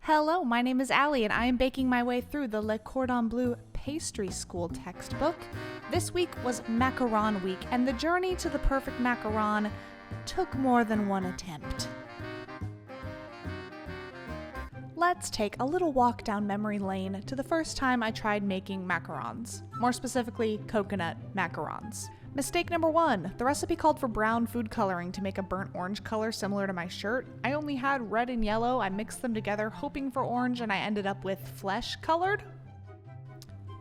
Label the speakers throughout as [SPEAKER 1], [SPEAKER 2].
[SPEAKER 1] Hello, my name is Allie, and I am baking my way through the Le Cordon Bleu Pastry School textbook. This week was Macaron week, and the journey to the perfect macaron took more than one attempt. Let's take a little walk down memory lane to the first time I tried making macarons, more specifically coconut macarons. Mistake number 1, the recipe called for brown food coloring to make a burnt orange color similar to my shirt. I only had red and yellow. I mixed them together hoping for orange, and I ended up with flesh colored.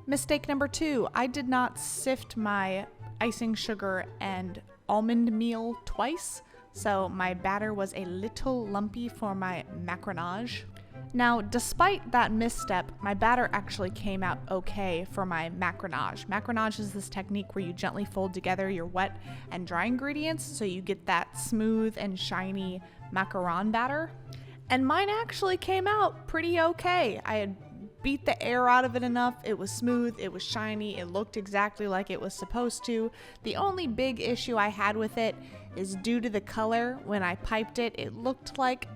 [SPEAKER 1] Mistake number 2, I did not sift my icing sugar and almond meal twice, so my batter was a little lumpy for my macaronage. Now, despite that misstep, my batter actually came out okay for my macaronage. Macaronage is this technique where you gently fold together your wet and dry ingredients so you get that smooth and shiny macaron batter. And mine actually came out pretty okay. I had beat the air out of it enough. It was smooth, it was shiny, it looked exactly like it was supposed to. The only big issue I had with it is due to the color. When I piped it, it looked like,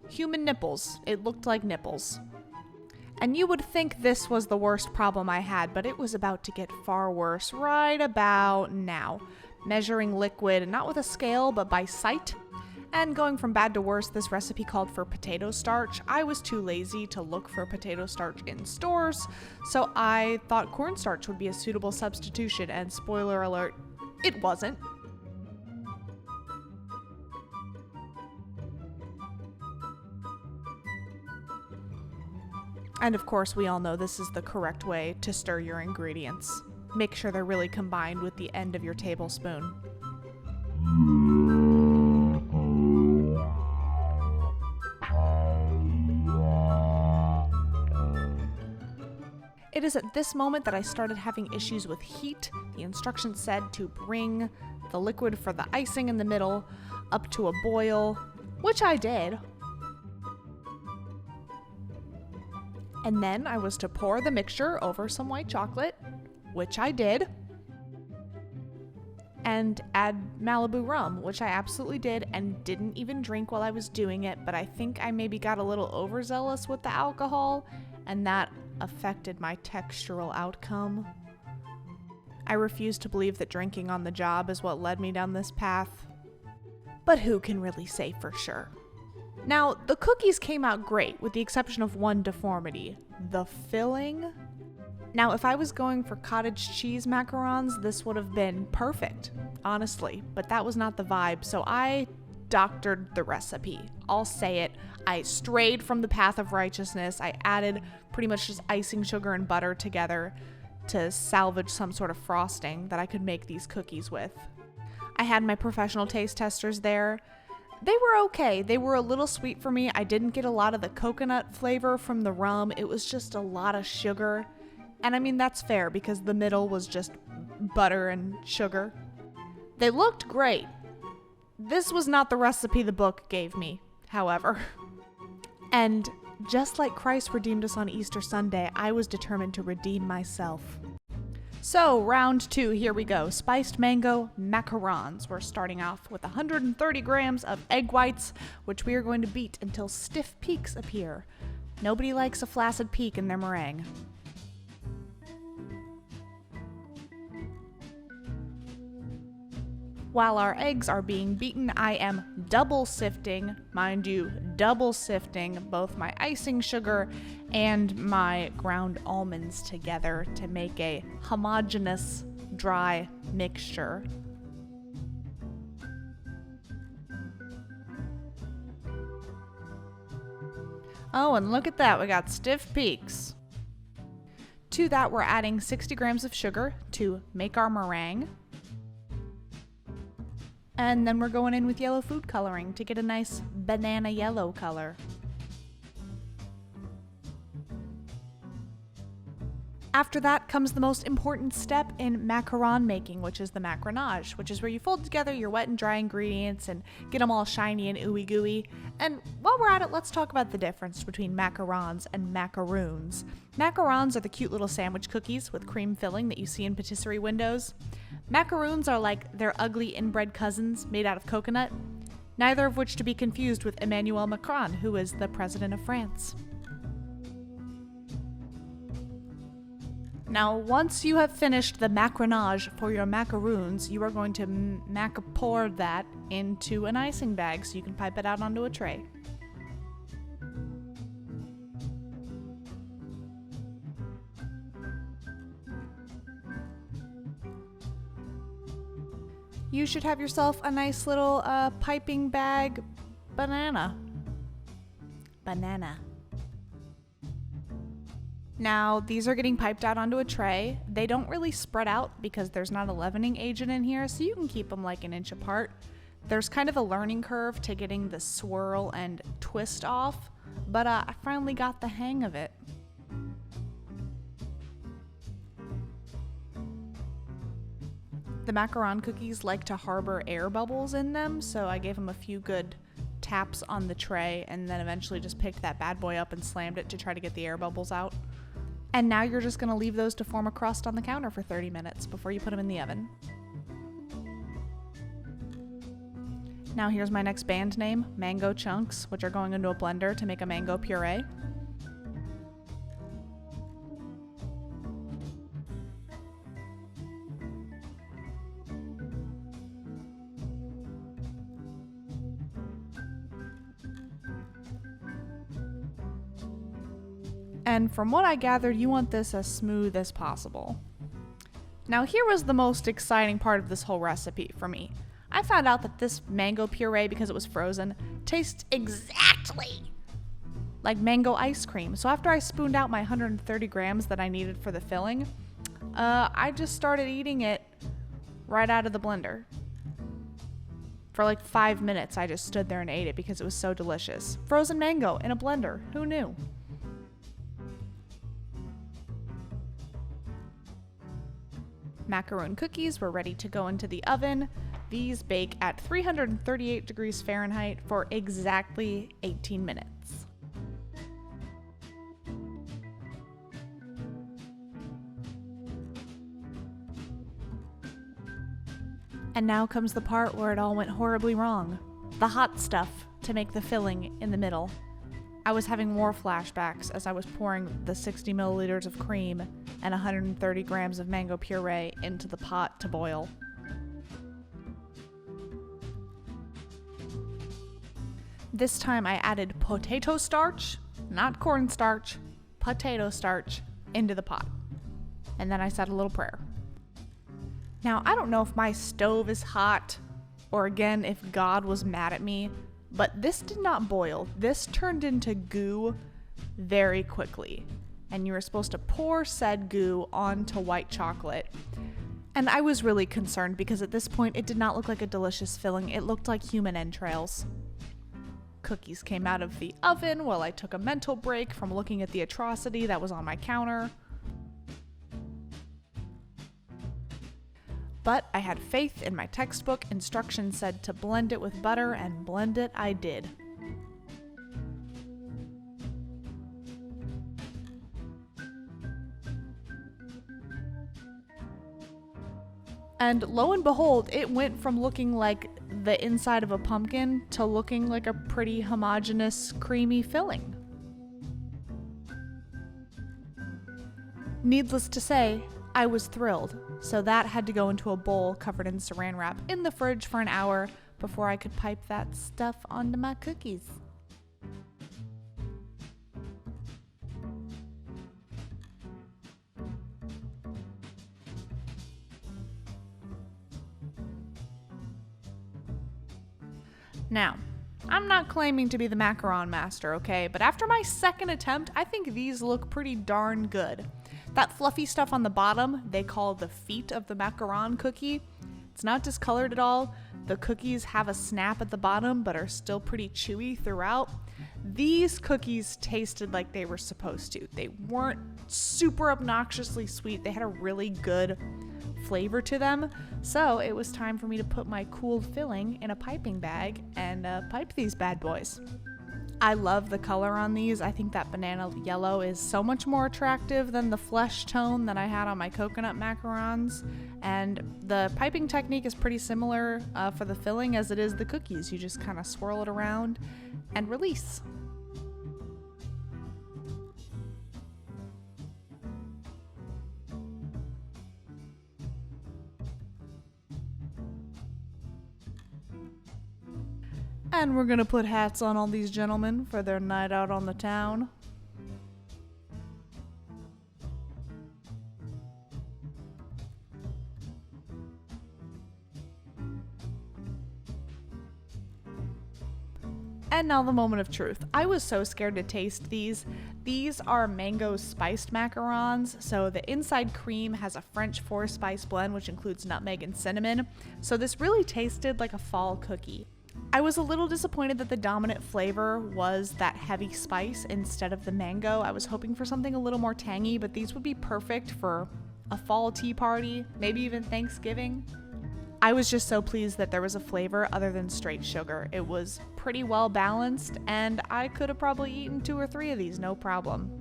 [SPEAKER 1] human nipples. It looked like nipples. And you would think this was the worst problem I had, but it was about to get far worse right about now. Measuring liquid, not with a scale, but by sight. And going from bad to worse, this recipe called for potato starch. I was too lazy to look for potato starch in stores, so I thought cornstarch would be a suitable substitution, and spoiler alert, it wasn't. And of course, we all know this is the correct way to stir your ingredients. Make sure they're really combined with the end of your tablespoon. It is at this moment that I started having issues with heat. The instructions said to bring the liquid for the icing in the middle up to a boil, which I did. And then I was to pour the mixture over some white chocolate, which I did, and add Malibu rum, which I absolutely did and didn't even drink while I was doing it, but I think I maybe got a little overzealous with the alcohol, and that affected my textural outcome. I refuse to believe that drinking on the job is what led me down this path, but who can really say for sure? Now, the cookies came out great, with the exception of one deformity: the filling. Now, if I was going for cottage cheese macarons, this would have been perfect, honestly, but that was not the vibe, so I doctored the recipe. I'll say it. I strayed from the path of righteousness. I added pretty much just icing sugar and butter together to salvage some sort of frosting that I could make these cookies with. I had my professional taste testers there. They were okay. They were a little sweet for me. I didn't get a lot of the coconut flavor from the rum. It was just a lot of sugar. And I mean, that's fair because the middle was just butter and sugar. They looked great. This was not the recipe the book gave me, however. And just like Christ redeemed us on Easter Sunday, I was determined to redeem myself. So, round 2, here we go. Spiced mango macarons. We're starting off with 130 grams of egg whites, which we are going to beat until stiff peaks appear. Nobody likes a flaccid peak in their meringue. While our eggs are being beaten, I am double sifting, mind you, double sifting both my icing sugar and my ground almonds together to make a homogeneous, dry mixture. Oh, and look at that, we got stiff peaks. To that, we're adding 60 grams of sugar to make our meringue. And then we're going in with yellow food coloring to get a nice banana yellow color. After that comes the most important step in macaron making, which is the macaronage, which is where you fold together your wet and dry ingredients and get them all shiny and ooey gooey. And while we're at it, let's talk about the difference between macarons and macaroons. Macarons are the cute little sandwich cookies with cream filling that you see in patisserie windows. Macaroons are like their ugly inbred cousins made out of coconut. neither of which to be confused with Emmanuel Macron, who is the president of France. Now, once you have finished the macaronage for your macaroons, you are going to pour that into an icing bag so you can pipe it out onto a tray. You should have yourself a nice little piping bag banana. Now, these are getting piped out onto a tray. They don't really spread out because there's not a leavening agent in here, so you can keep them like an inch apart. There's kind of a learning curve to getting the swirl and twist off, but I finally got the hang of it. The macaron cookies like to harbor air bubbles in them, so I gave them a few good taps on the tray and then eventually just picked that bad boy up and slammed it to try to get the air bubbles out. And now you're just going to leave those to form a crust on the counter for 30 minutes before you put them in the oven. Now here's my next band name, Mango Chunks, which are going into a blender to make a mango puree. And from what I gathered, you want this as smooth as possible. Now here was the most exciting part of this whole recipe for me. I found out that this mango puree, because it was frozen, tastes exactly like mango ice cream. So after I spooned out my 130 grams that I needed for the filling, I just started eating it right out of the blender. For like 5 minutes, I just stood there and ate it because it was so delicious. Frozen mango in a blender, who knew? Macaron cookies were ready to go into the oven. These bake at 338 degrees Fahrenheit for exactly 18 minutes. And now comes the part where it all went horribly wrong. The hot stuff to make the filling in the middle. I was having more flashbacks as I was pouring the 60 milliliters of cream and 130 grams of mango puree into the pot to boil. This time I added potato starch, not cornstarch, potato starch, into the pot. And then I said a little prayer. Now, I don't know if my stove is hot, or again, if God was mad at me, but this did not boil. This turned into goo very quickly. And you were supposed to pour said goo onto white chocolate. And I was really concerned because at this point it did not look like a delicious filling. It looked like human entrails. Cookies came out of the oven while I took a mental break from looking at the atrocity that was on my counter. But I had faith in my textbook. Instructions said to blend it with butter, and blend it I did. And lo and behold, it went from looking like the inside of a pumpkin to looking like a pretty homogeneous, creamy filling. Needless to say, I was thrilled, so that had to go into a bowl covered in saran wrap in the fridge for an hour before I could pipe that stuff onto my cookies. Now, I'm not claiming to be the macaron master, okay? But after my second attempt, I think these look pretty darn good. That fluffy stuff on the bottom, they call the feet of the macaron cookie. It's not discolored at all. The cookies have a snap at the bottom, but are still pretty chewy throughout. These cookies tasted like they were supposed to. They weren't super obnoxiously sweet. They had a really good flavor to them. So it was time for me to put my cooled filling in a piping bag and pipe these bad boys. I love the color on these. I think that banana yellow is so much more attractive than the flesh tone that I had on my coconut macarons. And the piping technique is pretty similar for the filling as it is the cookies. You just kind of swirl it around and release. And we're gonna put hats on all these gentlemen for their night out on the town. And now the moment of truth. I was so scared to taste these. These are mango spiced macarons. So the inside cream has a French forest spice blend, which includes nutmeg and cinnamon. So this really tasted like a fall cookie. I was a little disappointed that the dominant flavor was that heavy spice instead of the mango. I was hoping for something a little more tangy, but these would be perfect for a fall tea party, maybe even Thanksgiving. I was just so pleased that there was a flavor other than straight sugar. It was pretty well balanced, and I could have probably eaten 2 or 3 of these, no problem.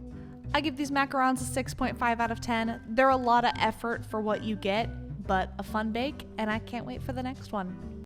[SPEAKER 1] I give these macarons a 6.5 out of 10. They're a lot of effort for what you get, but a fun bake, and I can't wait for the next one.